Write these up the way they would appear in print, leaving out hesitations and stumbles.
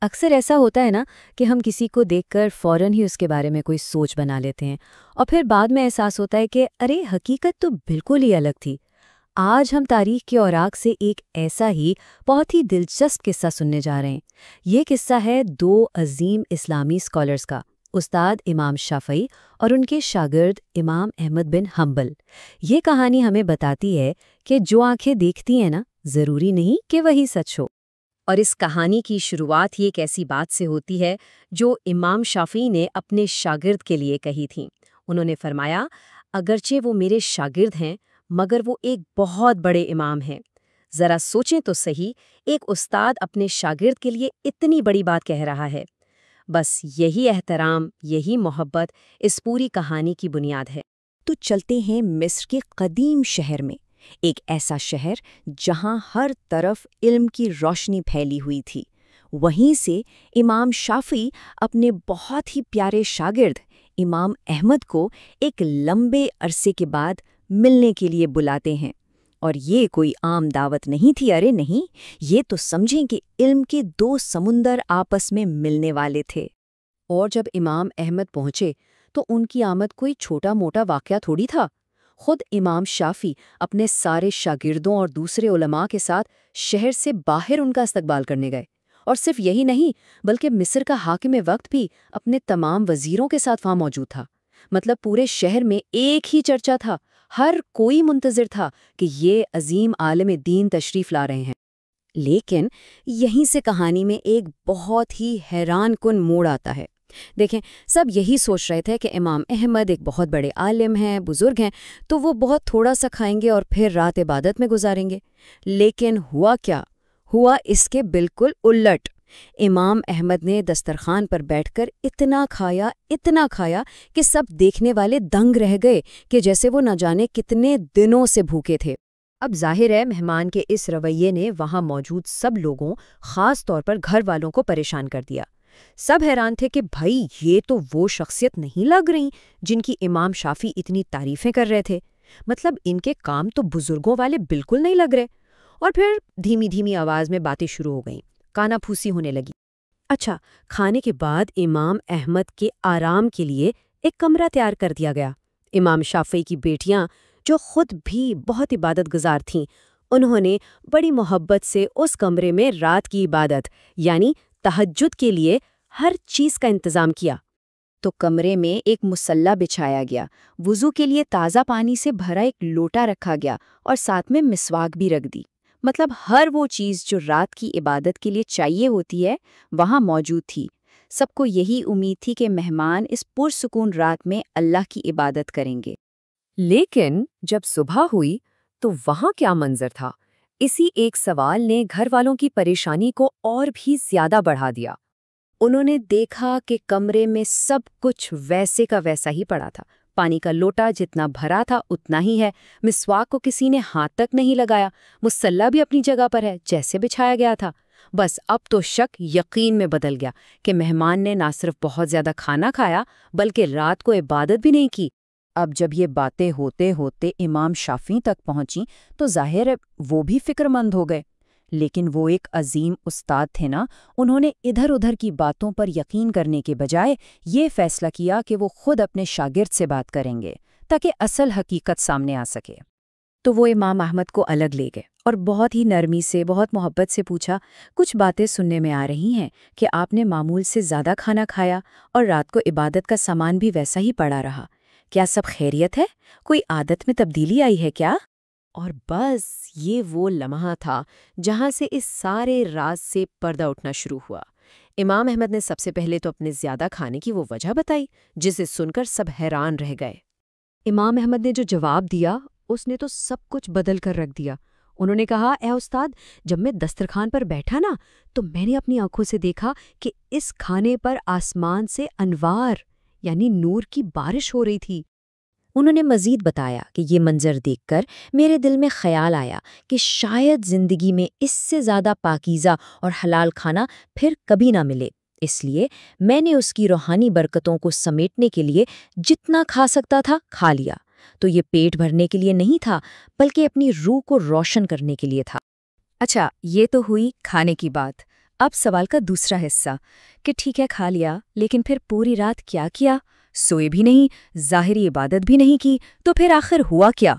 اکثر ایسا ہوتا ہے نا کہ ہم کسی کو دیکھ کر فوراً ہی اس کے بارے میں کوئی سوچ بنا لیتے ہیں اور پھر بعد میں احساس ہوتا ہے کہ ارے حقیقت تو بالکل ہی الگ تھی۔ آج ہم تاریخ کے اوراق سے ایک ایسا ہی بہت ہی دلچسپ قصہ سننے جا رہے ہیں۔ یہ قصہ ہے دو عظیم اسلامی اسکالرز کا، استاد امام شافعی اور ان کے شاگرد امام احمد بن حنبل۔ یہ کہانی ہمیں بتاتی ہے کہ جو آنکھیں دیکھتی ہیں نا، ضروری نہیں کہ وہی سچ ہو۔ اور اس کہانی کی شروعات ہی ایک ایسی بات سے ہوتی ہے جو امام شافعی نے اپنے شاگرد کے لیے کہی تھی۔ انہوں نے فرمایا، اگرچہ وہ میرے شاگرد ہیں مگر وہ ایک بہت بڑے امام ہیں۔ ذرا سوچیں تو صحیح، ایک استاد اپنے شاگرد کے لیے اتنی بڑی بات کہہ رہا ہے۔ بس یہی احترام، یہی محبت اس پوری کہانی کی بنیاد ہے۔ تو چلتے ہیں مصر کے قدیم شہر میں، ایک ایسا شہر جہاں ہر طرف علم کی روشنی پھیلی ہوئی تھی۔ وہیں سے امام شافعی اپنے بہت ہی پیارے شاگرد امام احمد کو ایک لمبے عرصے کے بعد ملنے کے لیے بلاتے ہیں۔ اور یہ کوئی عام دعوت نہیں تھی، ارے نہیں، یہ تو سمجھیں کہ علم کے دو سمندر آپس میں ملنے والے تھے۔ اور جب امام احمد پہنچے تو ان کی آمد کوئی چھوٹا موٹا واقعہ تھوڑی تھا۔ خود امام شافعی اپنے سارے شاگردوں اور دوسرے علماء کے ساتھ شہر سے باہر ان کا استقبال کرنے گئے، اور صرف یہی نہیں بلکہ مصر کا حاکم وقت بھی اپنے تمام وزیروں کے ساتھ وہاں موجود تھا۔ مطلب پورے شہر میں ایک ہی چرچا تھا، ہر کوئی منتظر تھا کہ یہ عظیم عالم دین تشریف لا رہے ہیں۔ لیکن یہیں سے کہانی میں ایک بہت ہی حیران کن موڑ آتا ہے۔ دیکھیں، سب یہی سوچ رہے تھے کہ امام احمد ایک بہت بڑے عالم ہیں، بزرگ ہیں، تو وہ بہت تھوڑا سا کھائیں گے اور پھر رات عبادت میں گزاریں گے۔ لیکن ہوا کیا؟ ہوا اس کے بالکل الٹ۔ امام احمد نے دسترخوان پر بیٹھ کر اتنا کھایا کہ سب دیکھنے والے دنگ رہ گئے کہ جیسے وہ نہ جانے کتنے دنوں سے بھوکے تھے۔ اب ظاہر ہے مہمان کے اس رویے نے وہاں موجود سب لوگوں، خاص طور پر گھر والوں کو پریشان کر دیا۔ سب حیران تھے کہ بھائی یہ تو وہ شخصیت نہیں لگ رہی جن کی امام شافعی اتنی تعریفیں کر رہے تھے۔ مطلب ان کے کام تو بزرگوں والے بالکل نہیں لگ رہے۔ اور پھر دھیمی دھیمی آواز میں باتیں شروع ہو گئیں، کانا پھوسی ہونے لگی۔ اچھا، کھانے کے بعد امام احمد کے آرام کے لیے ایک کمرہ تیار کر دیا گیا۔ امام شافعی کی بیٹیاں، جو خود بھی بہت عبادت گزار تھیں، انہوں نے بڑی محبت سے اس کمرے میں رات کی عبادت یعنی تہجد کے لیے ہر چیز کا انتظام کیا۔ تو کمرے میں ایک مصلی بچھایا گیا، وضو کے لیے تازہ پانی سے بھرا ایک لوٹا رکھا گیا اور ساتھ میں مسواک بھی رکھ دی۔ مطلب ہر وہ چیز جو رات کی عبادت کے لیے چاہیے ہوتی ہے وہاں موجود تھی۔ سب کو یہی امید تھی کہ مہمان اس پرسکون رات میں اللہ کی عبادت کریں گے۔ لیکن جب صبح ہوئی تو وہاں کیا منظر تھا؟ اسی ایک سوال نے گھر والوں کی پریشانی کو اور بھی زیادہ بڑھا دیا۔ انہوں نے دیکھا کہ کمرے میں سب کچھ ویسے کا ویسا ہی پڑا تھا۔ پانی کا لوٹا جتنا بھرا تھا اتنا ہی ہے، مسواک کو کسی نے ہاتھ تک نہیں لگایا، مصلی بھی اپنی جگہ پر ہے جیسے بچھایا گیا تھا۔ بس اب تو شک یقین میں بدل گیا کہ مہمان نے نہ صرف بہت زیادہ کھانا کھایا بلکہ رات کو عبادت بھی نہیں کی۔ اب جب یہ باتیں ہوتے ہوتے امام شافعی تک پہنچیں تو ظاہر ہے وہ بھی فکر مند ہو گئے۔ لیکن وہ ایک عظیم استاد تھے نا، انہوں نے ادھر ادھر کی باتوں پر یقین کرنے کے بجائے یہ فیصلہ کیا کہ وہ خود اپنے شاگرد سے بات کریں گے تاکہ اصل حقیقت سامنے آ سکے۔ تو وہ امام احمد کو الگ لے گئے اور بہت ہی نرمی سے، بہت محبت سے پوچھا، کچھ باتیں سننے میں آ رہی ہیں کہ آپ نے معمول سے زیادہ کھانا کھایا اور رات کو عبادت کا سامان بھی ویسا ہی پڑا رہا، کیا سب خیریت ہے؟ کوئی عادت میں تبدیلی آئی ہے کیا؟ اور بس یہ وہ لمحہ تھا جہاں سے اس سارے راز سے پردہ اٹھنا شروع ہوا۔ امام احمد نے سب سے پہلے تو اپنے زیادہ کھانے کی وہ وجہ بتائی جسے سن کر سب حیران رہ گئے۔ امام احمد نے جو جواب دیا اس نے تو سب کچھ بدل کر رکھ دیا۔ انہوں نے کہا، اے استاد، جب میں دسترخوان پر بیٹھا نا تو میں نے اپنی آنکھوں سے دیکھا کہ اس کھانے پر آسمان سے انوار یعنی نور کی بارش ہو رہی تھی۔ انہوں نے مزید بتایا کہ یہ منظر دیکھ کر میرے دل میں خیال آیا کہ شاید زندگی میں اس سے زیادہ پاکیزہ اور حلال کھانا پھر کبھی نہ ملے۔ اس لیے میں نے اس کی روحانی برکتوں کو سمیٹنے کے لیے جتنا کھا سکتا تھا کھا لیا۔ تو یہ پیٹ بھرنے کے لیے نہیں تھا بلکہ اپنی روح کو روشن کرنے کے لیے تھا۔ اچھا، یہ تو ہوئی کھانے کی بات۔ اب سوال کا دوسرا حصہ کہ ٹھیک ہے کھا لیا، لیکن پھر پوری رات کیا کیا؟ سوئے بھی نہیں، ظاہری عبادت بھی نہیں کی، تو پھر آخر ہوا کیا؟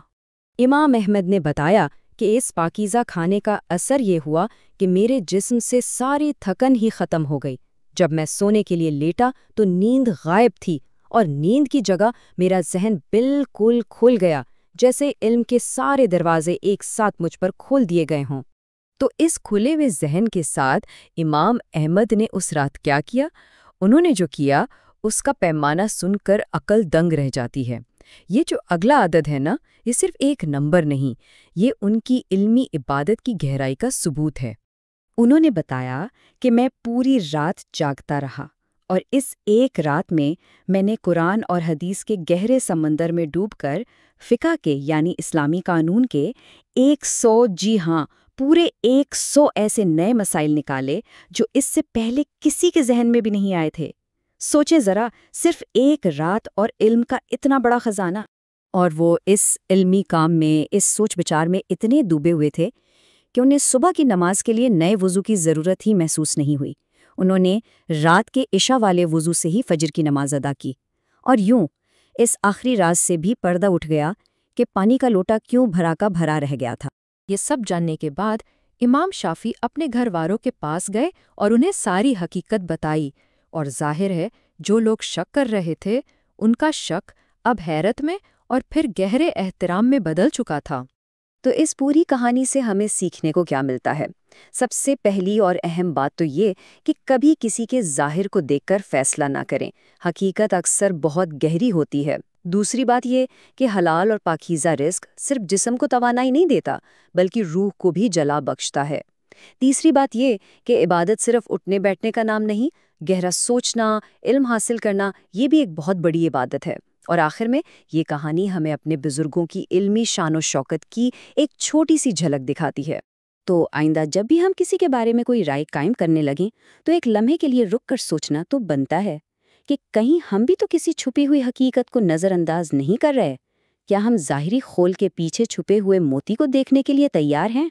امام احمد نے بتایا کہ اس پاکیزہ کھانے کا اثر یہ ہوا کہ میرے جسم سے ساری تھکن ہی ختم ہو گئی۔ جب میں سونے کے لیے لیٹا تو نیند غائب تھی، اور نیند کی جگہ میرا ذہن بالکل کھل گیا، جیسے علم کے سارے دروازے ایک ساتھ مجھ پر کھول دیے گئے ہوں۔ تو اس کھلے ہوئے ذہن کے ساتھ امام احمد نے اس رات کیا کیا؟ انہوں نے جو کیا اس کا پیمانہ سن کر عقل دنگ رہ جاتی ہے۔ یہ جو اگلا عدد ہے نا، یہ صرف ایک نمبر نہیں، یہ ان کی علمی عبادت کی گہرائی کا ثبوت ہے۔ انہوں نے بتایا کہ میں پوری رات جاگتا رہا، اور اس ایک رات میں نے قرآن اور حدیث کے گہرے سمندر میں ڈوب کر فقہ کے یعنی اسلامی قانون کے 100 جی ہاں پورے 100 ایسے نئے مسائل نکالے جو اس سے پہلے کسی کے ذہن میں بھی نہیں آئے تھے۔ سوچیں ذرا، صرف ایک رات اور علم کا اتنا بڑا خزانہ۔ اور وہ اس علمی کام میں، اس سوچ بچار میں اتنے ڈوبے ہوئے تھے کہ انہیں صبح کی نماز کے لیے نئے وضو کی ضرورت ہی محسوس نہیں ہوئی۔ انہوں نے رات کے عشاء والے وضو سے ہی فجر کی نماز ادا کی، اور یوں اس آخری راز سے بھی پردہ اٹھ گیا کہ پانی کا لوٹا کیوں بھرا کا بھرا رہ گیا تھا۔ یہ سب جاننے کے بعد امام شافعی اپنے گھر والوں کے پاس گئے اور انہیں ساری حقیقت بتائی، اور ظاہر ہے جو لوگ شک کر رہے تھے ان کا شک اب حیرت میں اور پھر گہرے احترام میں بدل چکا تھا۔ تو اس پوری کہانی سے ہمیں سیکھنے کو کیا ملتا ہے؟ سب سے پہلی اور اہم بات تو یہ کہ کبھی کسی کے ظاہر کو دیکھ کر فیصلہ نہ کریں، حقیقت اکثر بہت گہری ہوتی ہے۔ دوسری بات یہ کہ حلال اور پاکیزہ رزق صرف جسم کو توانائی نہیں دیتا بلکہ روح کو بھی جلا بخشتا ہے۔ تیسری بات یہ کہ عبادت صرف اٹھنے بیٹھنے کا نام نہیں، گہرا سوچنا، علم حاصل کرنا، یہ بھی ایک بہت بڑی عبادت ہے۔ اور آخر میں یہ کہانی ہمیں اپنے بزرگوں کی علمی شان و شوکت کی ایک چھوٹی سی جھلک دکھاتی ہے۔ تو آئندہ جب بھی ہم کسی کے بارے میں کوئی رائے قائم کرنے لگیں تو ایک لمحے کے لیے رک کر سوچنا تو بنتا ہے کہ کہیں ہم بھی تو کسی چھپی ہوئی حقیقت کو نظر انداز نہیں کر رہے۔ کیا ہم ظاہری خول کے پیچھے چھپے ہوئے موتی کو دیکھنے کے لیے تیار ہیں؟